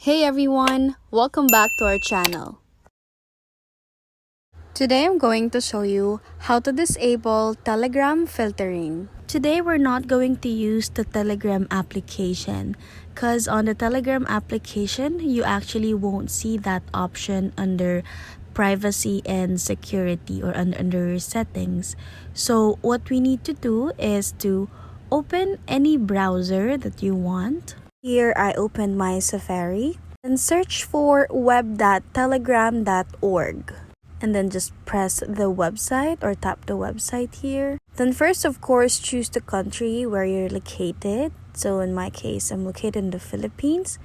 Hey everyone, welcome back to our channel. Today I'm going to show you how to disable Telegram filtering. Today we're not going to use the Telegram application because on the Telegram application you actually won't see that option under privacy and security or under settings. So what we need to do is to open any browser that you want. Here I opened my Safari and search for web.telegram.org. And then just press the website or tap the website here. Then first, of course, choose the country where you're located. So in my case, I'm located in the Philippines.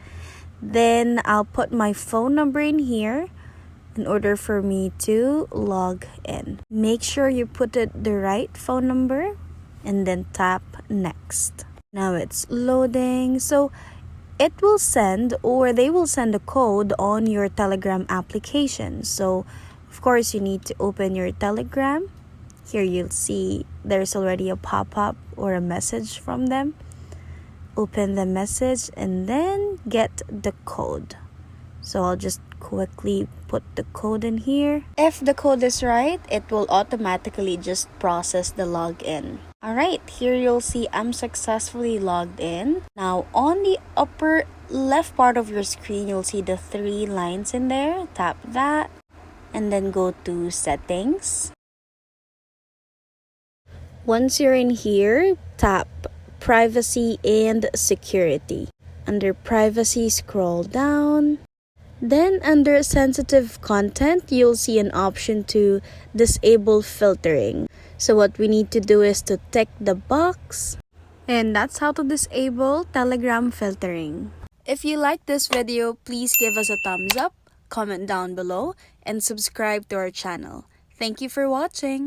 Then I'll put my phone number in here in order for me to log in. Make sure you put the right phone number and then tap next. Now it's loading. So it will send, or they will send a code on your Telegram application. So of course, you need to open your Telegram. Here you'll see there's already a pop-up or a message from them. Open the message and then get the code. So I'll just quickly put the code in here. If the code is right, it will automatically just process the login. Alright, here you'll see I'm successfully logged in. Now on the upper left part of your screen, you'll see the 3 lines in there. Tap that. And then go to settings. Once you're in here, tap privacy and security. Under privacy, scroll down. Then under sensitive content, you'll see an option to disable filtering. So what we need to do is to tick the box. And that's how to disable Telegram filtering. If you like this video, please give us a thumbs up, comment down below, and subscribe to our channel. Thank you for watching.